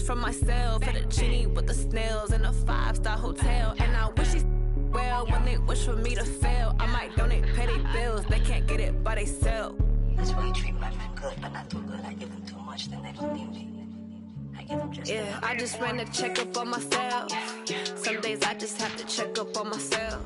just for myself. For the genie with the snails in a 5-star hotel. And I wish he well when they wish for me to fail. I might donate, pay their bills. They can't get it by themselves. That's why you treat my men good, but not too good. I give them too much, then they don't need me. I give them just enough. I just ran a checkup on myself. Some days I just have to check up on myself.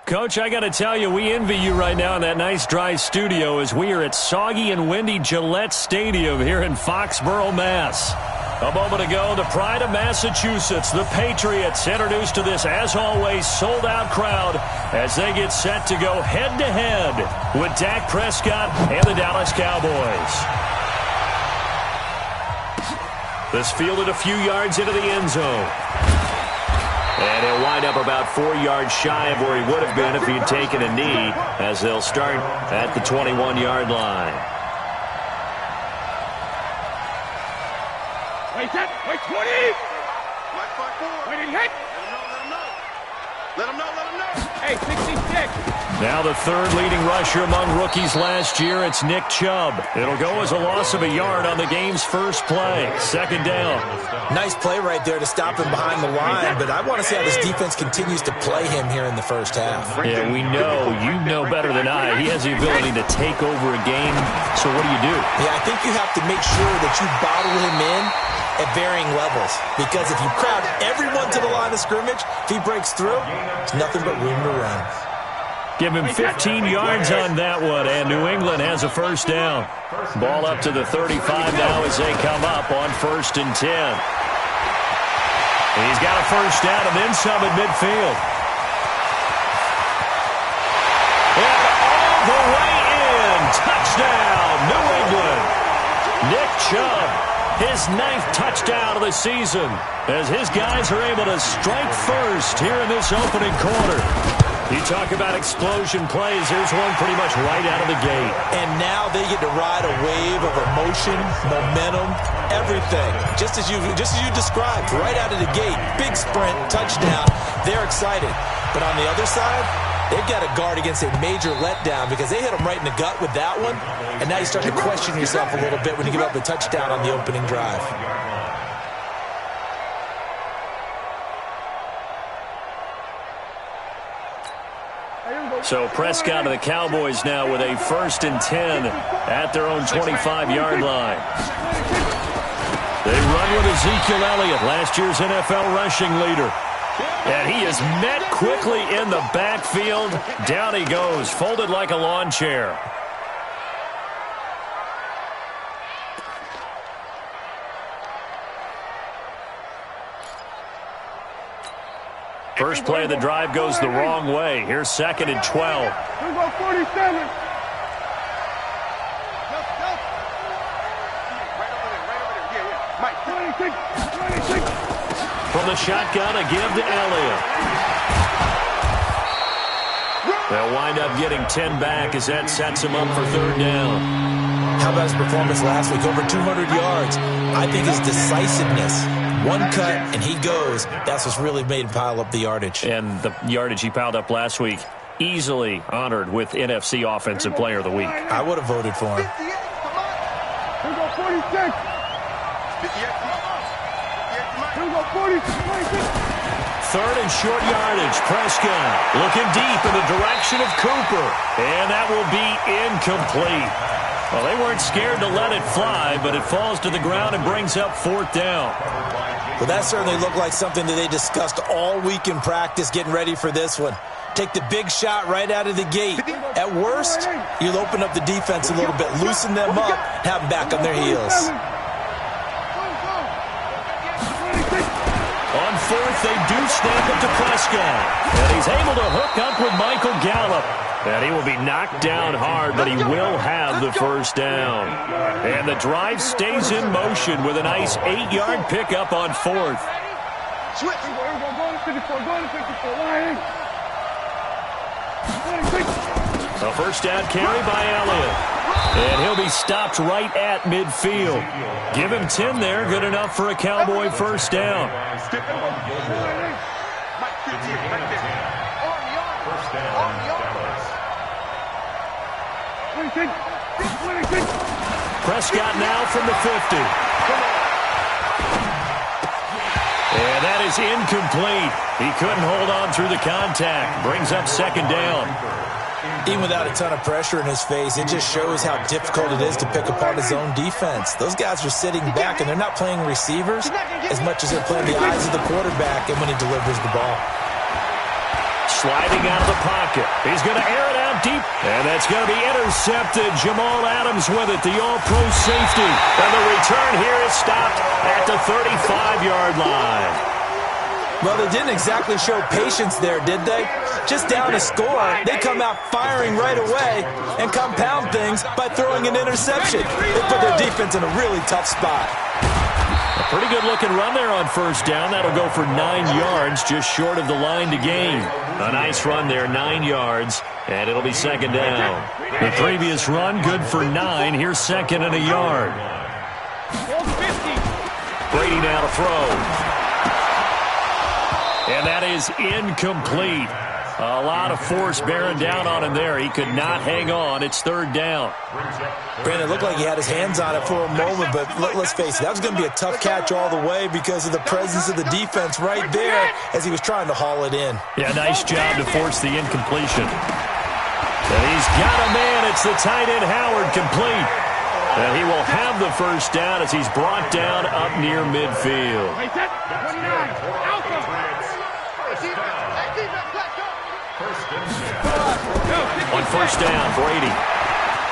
Coach, I got to tell you, we envy you right now in that nice dry studio as we are at soggy and windy Gillette Stadium here in Foxborough, Mass. A moment ago, the pride of Massachusetts, the Patriots, introduced to this, as always, sold-out crowd as they get set to go head-to-head with Dak Prescott and the Dallas Cowboys. This fielded a few yards into the end zone. And he'll wind up about 4 yards shy of where he would have been if he'd taken a knee, as they'll start at the 21-yard line. Wait, set, wait, 20! Wait, hit! Let him know. Hey, 66! Now the third leading rusher among rookies last year, it's Nick Chubb. It'll go as a loss of a yard on the game's first play. Second down. Nice play right there to stop him behind the line, but I want to see how this defense continues to play him here in the first half. Yeah, we know. You know better than I. He has the ability to take over a game, so what do you do? Yeah, I think you have to make sure that you bottle him in at varying levels, because if you crowd everyone to the line of scrimmage, if he breaks through, it's nothing but room to run. Give him 15 yards on that one, and New England has a first down. Ball up to the 35 now as they come up on 1st and 10. He's got a first down and then some at midfield. And all the way in. Touchdown, New England. Nick Chubb, his 9th touchdown of the season, as his guys are able to strike first here in this opening quarter. You talk about explosion plays. Here's one pretty much right out of the gate. And now they get to ride a wave of emotion, momentum, everything. Just as you described, right out of the gate. Big sprint, touchdown. They're excited. But on the other side, they've got to guard against a major letdown because they hit them right in the gut with that one. And now you start to question yourself a little bit when you give up a touchdown on the opening drive. So Prescott and the Cowboys now with a 1st and 10 at their own 25-yard line. They run with Ezekiel Elliott, last year's NFL rushing leader. And he is met quickly in the backfield. Down he goes, folded like a lawn chair. First play of the drive goes the wrong way. Here's 2nd and 12. Here we go, 47. Mike, 26. From the shotgun, a give to Elliott. They'll wind up getting 10 back as that sets him up for 3rd down. How about his performance last week? Over 200 yards. I think his decisiveness. One cut, and he goes. That's what's really made him pile up the yardage. And the yardage he piled up last week, easily honored with NFC Offensive Player of the Week. I would have voted for him. 58, here we go, 46. 58, here we go, 46. 3rd and short yardage. Prescott looking deep in the direction of Cooper. And that will be incomplete. Well, they weren't scared to let it fly, but it falls to the ground and brings up 4th down. Well, that certainly looked like something that they discussed all week in practice getting ready for this one. Take the big shot right out of the gate. At worst, you'll open up the defense a little bit, loosen them up, have them back on their heels. On 4th, they do snap it to Prescott. And he's able to hook up with Michael Gallup. And he will be knocked down hard, but he will have the first down. And the drive stays in motion with a nice 8-yard pickup on 4th. Switch. Go to 54, A first down carry by Elliott. And he'll be stopped right at midfield. Give him 10 there, good enough for a Cowboy first down. Prescott now from the 50. And that is incomplete. He couldn't hold on through the contact. Brings up second down. Even without a ton of pressure in his face, it just shows how difficult it is to pick apart his own defense. Those guys are sitting back, and they're not playing receivers as much as they're playing the eyes of the quarterback and when he delivers the ball. Sliding out of the pocket. He's going to air it out deep. And that's going to be intercepted. Jamal Adams with it, the all-pro safety. And the return here is stopped at the 35-yard line. Well, they didn't exactly show patience there, did they? Just down a score, they come out firing right away and compound things by throwing an interception. They put their defense in a really tough spot. A pretty good-looking run there on first down. That'll go for 9 yards, just short of the line to gain. A nice run there, 9 yards, and it'll be second down. The previous run, good for 9. Here's second and a yard. Brady now to throw. And that is incomplete. A lot of force bearing down on him there. He could not hang on. It's third down. Brandon, it looked like he had his hands on it for a moment, but let's face it, that was going to be a tough catch all the way because of the presence of the defense right there as he was trying to haul it in. Yeah, nice job to force the incompletion. And he's got a man. It's the tight end Howard complete. And he will have the first down as he's brought down up near midfield. On first down, Brady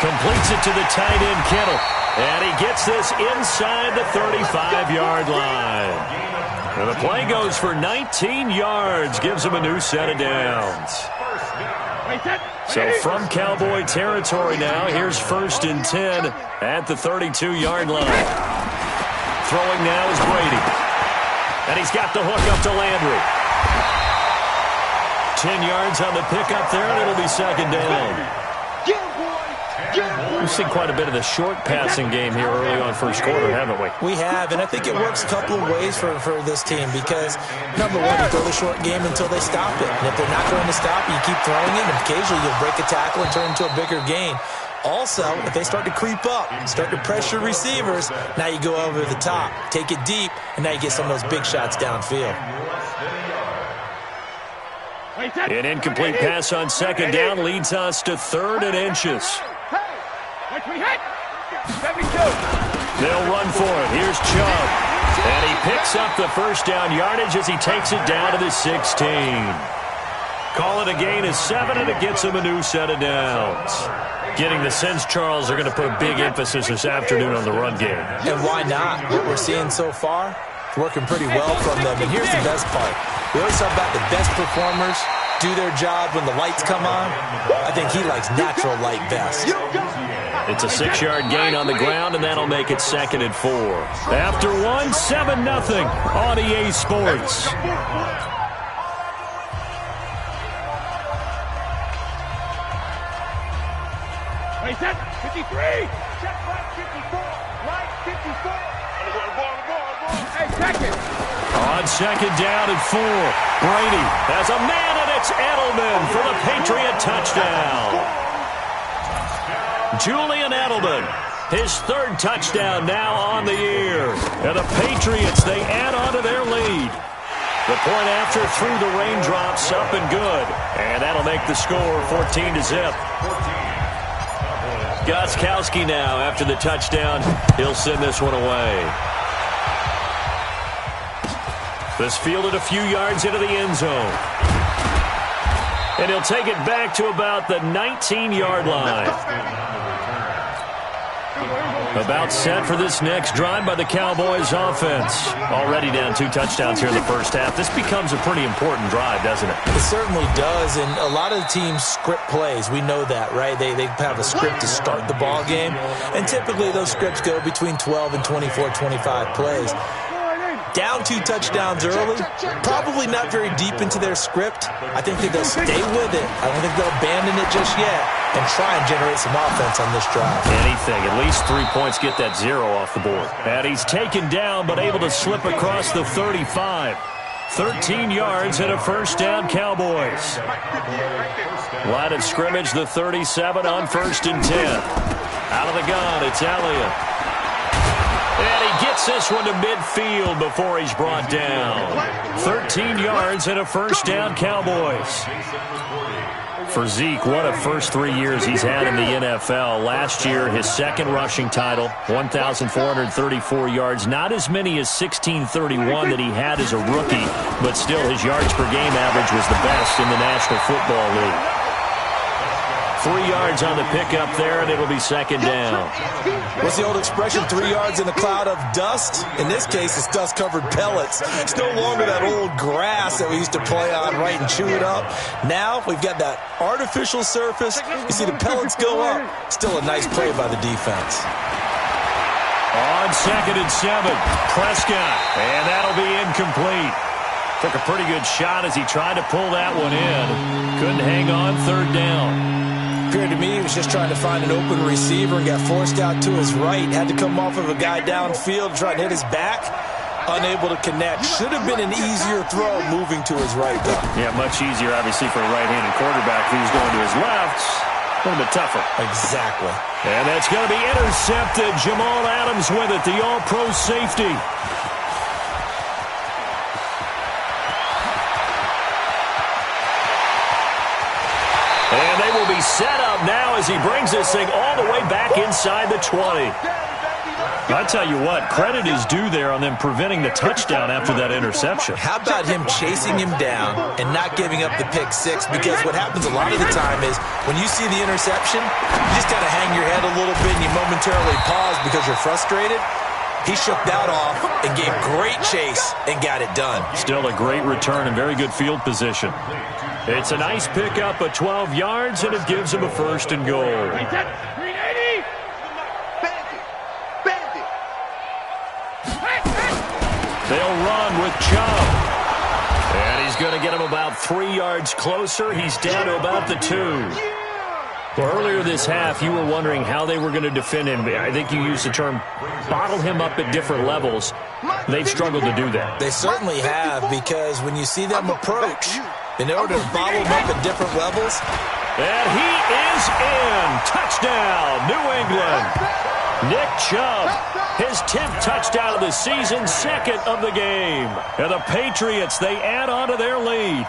completes it to the tight end, Kittle. And he gets this inside the 35-yard line. And the play goes for 19 yards, gives him a new set of downs. So from Cowboy territory now, here's first and 10 at the 32-yard line. Throwing now is Brady. And he's got the hook up to Landry. 10 yards on the pickup there, and it'll be second down. We've seen quite a bit of the short passing game here early on first quarter, haven't we? We have, and I think it works a couple of ways for this team because, number one, you throw the short game until they stop it. And if they're not going to stop it, you keep throwing it, and occasionally you'll break a tackle and turn into a bigger gain. Also, if they start to creep up, start to pressure receivers, now you go over the top, take it deep, and now you get some of those big shots downfield. An incomplete pass on second down leads us to third and inches. They'll run for it. Here's Chubb. And he picks up the first down yardage as he takes it down to the 16. Call it a gain of 7, and it gets him a new set of downs. Getting the sense, Charles, are going to put a big emphasis this afternoon on the run game. And why not? What we're seeing so far, it's working pretty well from them. And here's the best part. We always talk about the best performers do their job when the lights come on. I think he likes natural light best. It's a 6-yard gain on the ground, and that'll make it second and 4. After 1, 7-0 on EA Sports. Hey, set, 53. Check right, 54. Right, 54. Hey, second. On second down and 4, Brady has a man, and it's Edelman for the Patriot touchdown. Julian Edelman, his third touchdown now on the year. And the Patriots, they add on to their lead. The point after through the raindrops, up and good. And that'll make the score 14-0. Gostkowski now after the touchdown. He'll send this one away. This fielded a few yards into the end zone. And he'll take it back to about the 19-yard line. About set for this next drive by the Cowboys offense. Already down 2 touchdowns here in the first half. This becomes a pretty important drive, doesn't it? It certainly does, and a lot of the teams script plays. We know that, right? They have a script to start the ball game, and typically those scripts go between 12 and 24, 25 plays. Down 2 touchdowns early, probably not very deep into their script. I think that they'll stay with it. I don't think they'll abandon it just yet and try and generate some offense on this drive. Anything, at least 3 points, get that 0 off the board. And he's taken down but able to slip across the 35. 13 yards and a first down, Cowboys. Line of scrimmage, the 37 on first and 10. Out of the gun, it's Elliott. And he gets this one to midfield before he's brought down. 13 yards and a first down, Cowboys. For Zeke, what a first 3 years he's had in the NFL. Last year, his second rushing title, 1,434 yards. Not as many as 1,631 that he had as a rookie, but still his yards per game average was the best in the National Football League. 3 yards on the pickup there, and it'll be second down. What's the old expression, 3 yards in a cloud of dust? In this case, it's dust-covered pellets. It's no longer that old grass that we used to play on, right, and chew it up. Now we've got that artificial surface. You see the pellets go up. Still a nice play by the defense. On 2nd and 7, Prescott, and that'll be incomplete. Took a pretty good shot as he tried to pull that one in. Couldn't hang on, third down. Appeared to me he was just trying to find an open receiver and got forced out to his right. Had to come off of a guy downfield, trying to hit his back. Unable to connect. Should have been an easier throw moving to his right, though. Yeah, much easier, obviously, for a right-handed quarterback who's going to his left. A little bit tougher. Exactly. And that's going to be intercepted. Jamal Adams with it, the all-pro safety. And they will be set up now as he brings this thing all the way back inside the 20. I tell you what, credit is due there on them preventing the touchdown after that interception. How about him chasing him down and not giving up the pick six? Because what happens a lot of the time is when you see the interception, you just kind of hang your head a little bit and you momentarily pause because you're frustrated. He shook that off and gave great chase and got it done. Still a great return and very good field position. It's a nice pickup of 12 yards, and it gives him a first and goal. They'll run with Chubb. And he's going to get him about 3 yards closer. He's down to about the 2. Well, earlier this half, you were wondering how they were going to defend him. I think you used the term bottle him up at different levels. They've struggled to do that. They certainly have, because when you see them approach, in order to bottle him up at different levels. And he is in. Touchdown, New England. Nick Chubb, his 10th touchdown of the season, 2nd of the game. And the Patriots, they add on to their lead.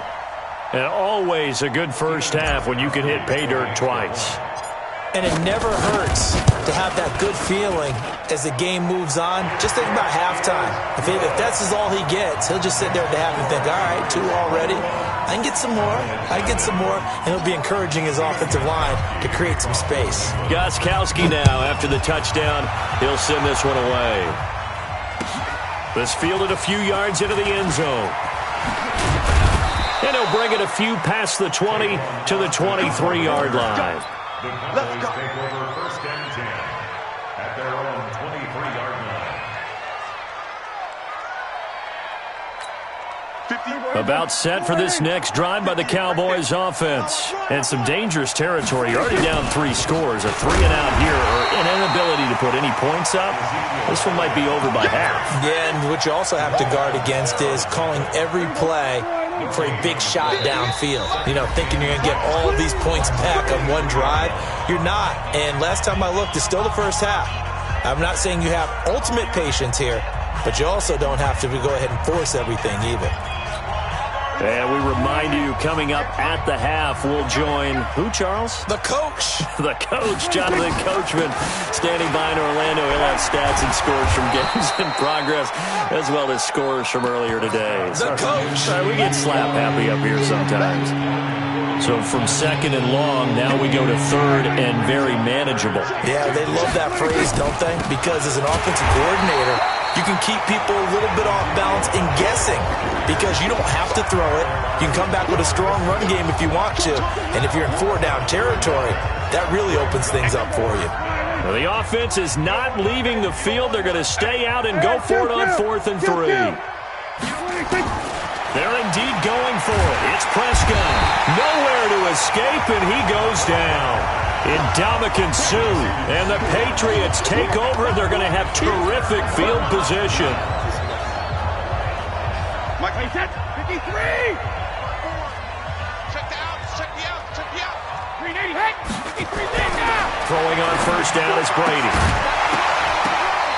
And always a good first half when you can hit pay dirt twice. And it never hurts to have that good feeling as the game moves on. Just think about halftime. If that's all he gets, he'll just sit there at the half and think, all right, 2 already. I can get some more. I can get some more. And he'll be encouraging his offensive line to create some space. Gostkowski now, after the touchdown, he'll send this one away. This fielded a few yards into the end zone. And he'll bring it a few past the 20 to the 23-yard line. Let's go. Take over first and 10 at their own 23-yard line. About set for this next drive by the Cowboys offense. And some dangerous territory. You're already down 3 scores. A 3-and-out here or an inability to put any points up. This one might be over by half. Yeah, and what you also have to guard against is calling every play for a big shot downfield. You know, thinking you're going to get all of these points back on one drive. You're not. And last time I looked, it's still the first half. I'm not saying you have ultimate patience here, but you also don't have to go ahead and force everything either. And we remind you, coming up at the half, we'll join who, Charles? The coach. The coach, Jonathan Coachman, standing by in Orlando. He'll have stats and scores from games in progress, as well as scores from earlier today. The coach. We get slap happy up here sometimes. So from 2nd and long, now we go to 3rd and very manageable. Yeah, they love that phrase, don't they? Because as an offensive coordinator, you can keep people a little bit off balance and guessing because you don't have to throw it. You can come back with a strong run game if you want to. And if you're in 4-down territory, that really opens things up for you. Well, the offense is not leaving the field. They're going to stay out and go for it on 4th and 3. They're indeed going for it. It's Prescott. Nowhere to escape, and he goes down. Ndamukong Suh, and the Patriots take over. They're going to have terrific field position. Mike, set, 53! Check the out, check the out, check the out. Throwing on first down is Brady.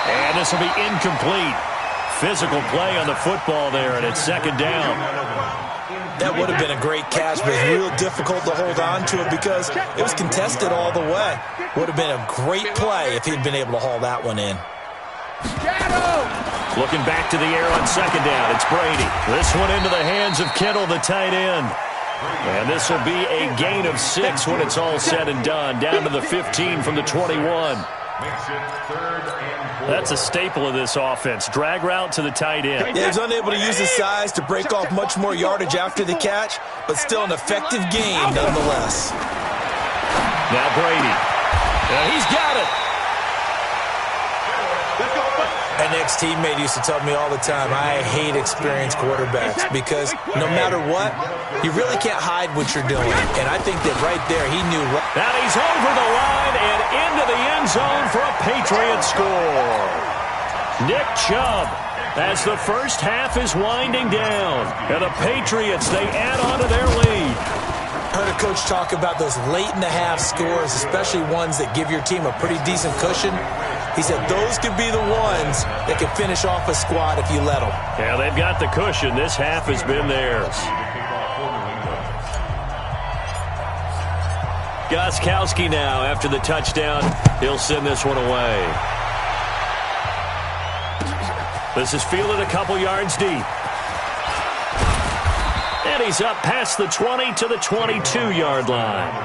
And this will be incomplete. Physical play on the football there, and it's second down. That would have been a great catch, but it's real difficult to hold on to it because it was contested all the way. Would have been a great play if he'd been able to haul that one in. Looking back to the air on second down, it's Brady. This one into the hands of Kittle, the tight end. And this will be a gain of 6 when it's all said and done. Down to the 15 from the 21. That's a staple of this offense. Drag route to the tight end. Yeah, he's unable to use his size to break off much more yardage after the catch, but still an effective gain nonetheless. Now Brady. He's got it. An ex-teammate used to tell me all the time, I hate experienced quarterbacks because no matter what, you really can't hide what you're doing. And I think that right there, he knew. Now he's over the line and into the end zone for a Patriot score. Nick Chubb, as the first half is winding down. And the Patriots, they add on to their lead. Heard a coach talk about those late-in-the-half scores, especially ones that give your team a pretty decent cushion. He said those could be the ones that can finish off a squad if you let them. Yeah, they've got the cushion. This half has been theirs. Gostkowski now after the touchdown. He'll send this one away. This is fielded a couple yards deep. And he's up past the 20 to the 22-yard line.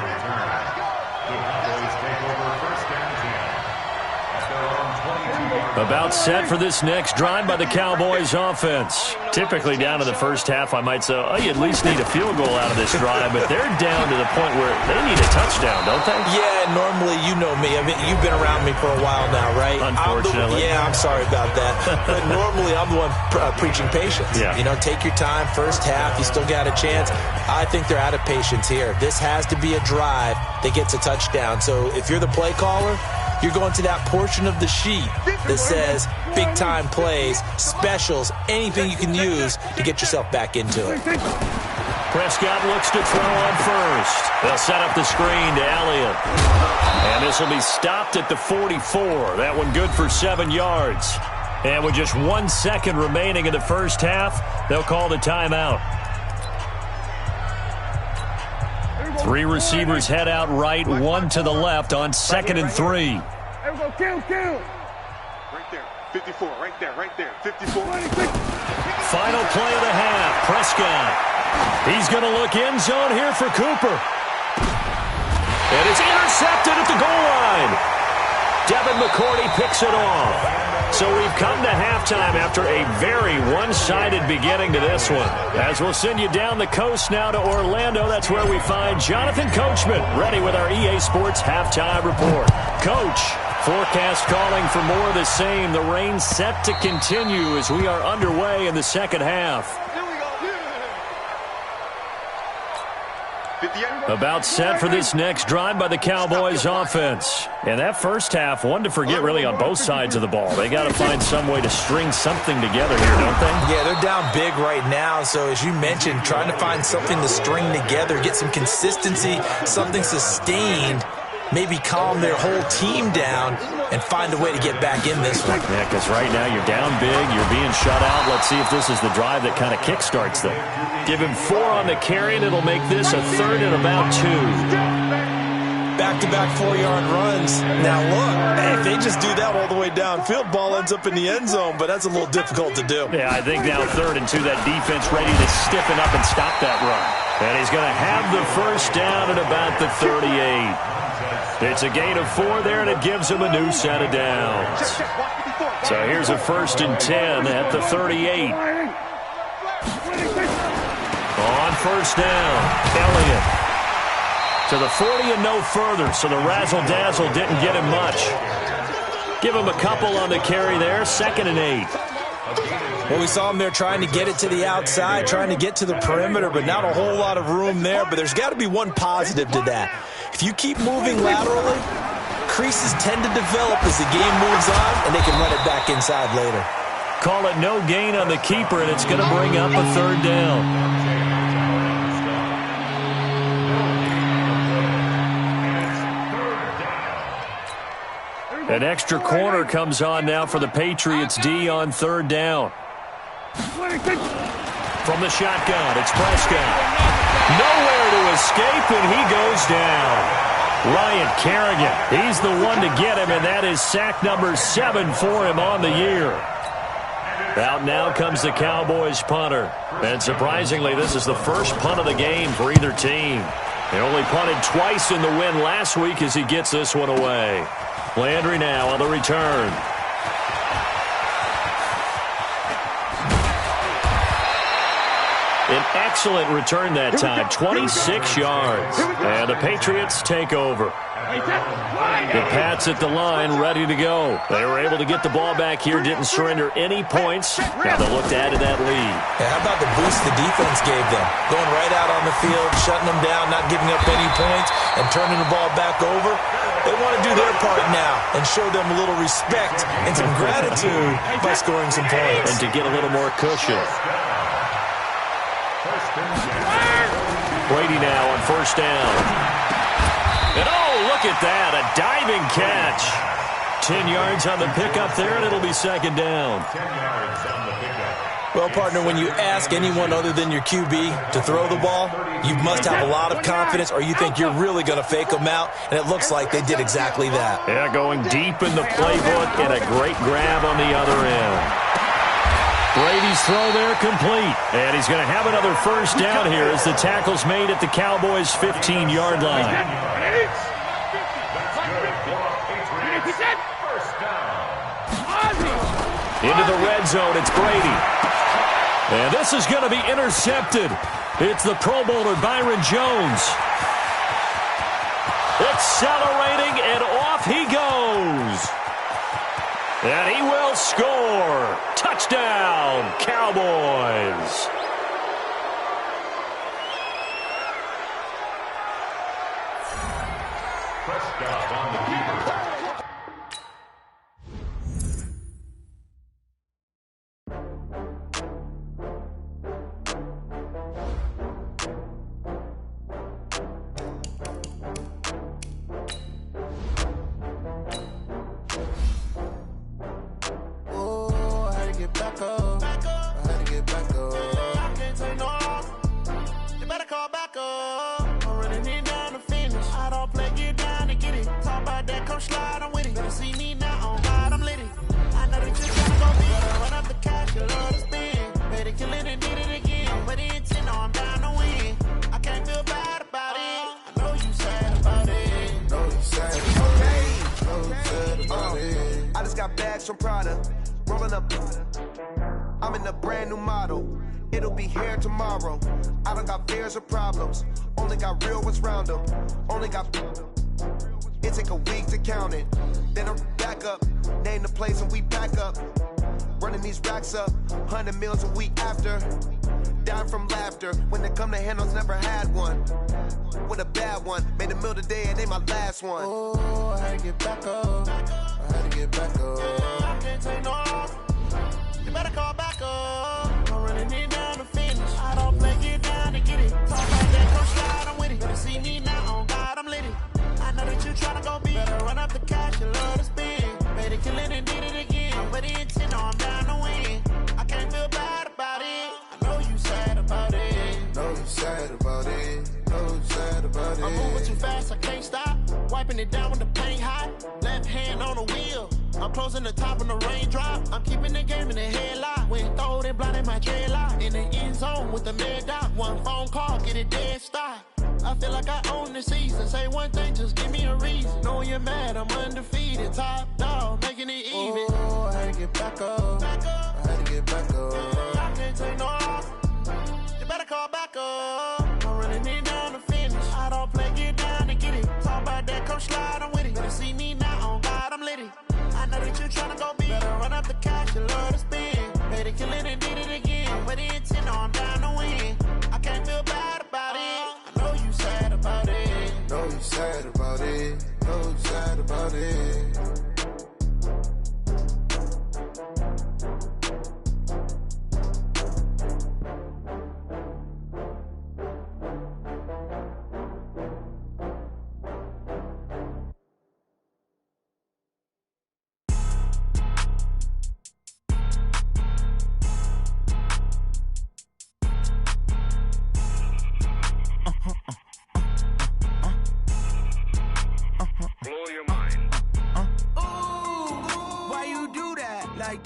About set for this next drive by the Cowboys offense. Typically down to the first half, I might say, oh, you at least need a field goal out of this drive, but they're down to the point where they need a touchdown, don't they? Yeah, normally, you know me. I mean, you've been around me for a while now, right? Unfortunately. I'm sorry about that. But normally, I'm the one preaching patience. Yeah. You know, take your time, first half, you still got a chance. I think they're out of patience here. This has to be a drive that gets a touchdown. So if you're the play caller, you're going to that portion of the sheet that says big-time plays, specials, anything you can use to get yourself back into it. Prescott looks to throw on first. They'll set up the screen to Elliott. And this will be stopped at the 44. That one good for 7 yards. And with just 1 second remaining in the first half, they'll call the timeout. 3 receivers head out right, 1 to the left on 2nd and 3. There we go, kill. Right there, 54, right there, 54. Final play of the half, Prescott. He's going to look end zone here for Cooper. And it's intercepted at the goal line. Devin McCourty picks it off. So we've come to halftime after a very one-sided beginning to this one. As we'll send you down the coast now to Orlando, that's where we find Jonathan Coachman, ready with our EA Sports Halftime Report. Coach, forecast calling for more of the same. The rain set to continue as we are underway in the second half. About set for this next drive by the Cowboys offense. And that first half, one to forget really on both sides of the ball. They got to find some way to string something together here, don't they? Yeah, they're down big right now. So as you mentioned, trying to find something to string together, get some consistency, something sustained, maybe calm their whole team down and find a way to get back in this one. Yeah, because right now you're down big, you're being shut out. Let's see if this is the drive that kind of kickstarts them. Give him 4 on the carry, and it'll make this a 3rd and about 2. Back-to-back 4-yard runs. Now look, if they just do that all the way downfield, ball ends up in the end zone, but that's a little difficult to do. Yeah, I think now 3rd and 2, that defense ready to stiffen up and stop that run. And he's going to have the first down at about the 38. It's a gain of 4 there, and it gives him a new set of downs. So here's a 1st and 10 at the 38. On first down, Elliott to the 40 and no further, so the razzle-dazzle didn't get him much. Give him a couple on the carry there, 2nd and 8. Well, we saw him there trying to get it to the outside, trying to get to the perimeter, but not a whole lot of room there. But there's got to be one positive to that. If you keep moving laterally, creases tend to develop as the game moves on, and they can run it back inside later. Call it no gain on the keeper, and it's going to bring up a 3rd down. An extra corner comes on now for the Patriots D on 3rd down. From the shotgun, it's Prescott. Nowhere to escape, and he goes down. Ryan Kerrigan, he's the one to get him, and that is sack number 7 for him on the year. Out now comes the Cowboys punter. And surprisingly, this is the first punt of the game for either team. They only punted twice in the win last week as he gets this one away. Landry now on the return. An excellent return that time, 26 yards. And the Patriots take over. The Pats at the line, ready to go. They were able to get the ball back here, didn't surrender any points. Now they'll look to add to that lead. Yeah, how about the boost the defense gave them? Going right out on the field, shutting them down, not giving up any points, and turning the ball back over. They want to do their part now and show them a little respect and some gratitude by scoring some points. And to get a little more cushion. Brady now on 1st down. And oh, look at that, a diving catch. 10 yards on the pickup there, and it'll be 2nd down. 10 yards on the pickup. Well, partner, when you ask anyone other than your QB to throw the ball, you must have a lot of confidence or you think you're really going to fake them out, and it looks like they did exactly that. Yeah, going deep in the playbook and a great grab on the other end. Brady's throw there complete. And he's going to have another 1st down here as the tackle's made at the Cowboys' 15-yard line. Into the red zone, it's Brady. And this is going to be intercepted. It's the Pro Bowler Byron Jones. Accelerating, and off he goes. And he will score. Touchdown, Cowboys. Prescott on the keeper. From Prada, rolling up. I'm in a brand new model. It'll be here tomorrow. I don't got fears or problems. Only got real ones round them. Only got. It take a week to count it. Then I'm back up. Name the place and we back up. Running these racks up. 100 meals a week after. Dying from laughter. When they come to handles, never had one. With a bad one. Made a meal today and they my last one. Oh, I had to get back up. I had to get back up. I can't take no off. You better call back up. I'm running it down to finish. I don't play, get down to get it. Talk about that, come slide, I'm with it. Better see me now, on God, I'm lit it. I know that you tryna go big. Better run up the cash, you love to spend. Made it, kill it, and did it again. But the intent, no, I'm down to win. I can't feel bad about it. I know you sad about it. Know you sad about it. Know you sad about it. I'm moving too fast, I can't stop. Wiping it down with the paint hot. Left hand on the wheel. I'm closing the top on the raindrop. I'm keeping the game in the headlock. When throwed and blinded my dreadlock. In the end zone with the mad dot. One phone call, get it dead stop. I feel like I own the season. Say one thing, just give me a reason. Knowing you're mad, I'm undefeated. Top dog, making it even. Oh, I had to get back up. I had to get back up. I can't take no off. You better call back up. I'm running it down to finish. I don't play, get down to get it. Talk about that, come slide, I'm with it. Better see me now, on God, I'm lit it. I know that you tryna go big. Better run up the cash, you love to spend. Made it, kill it, and did it again. But the intent, no, I'm down to win. I can't feel bad about it. I know you sad about it. Know you sad about it. Know you sad about it.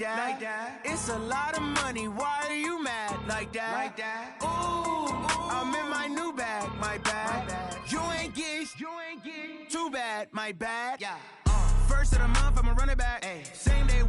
like that. It's a lot of money, why are you mad like that? Ooh, I'm in my new bag, my bad. You ain't get too bad, my bad. First of the month, I'ma run it back. Same day.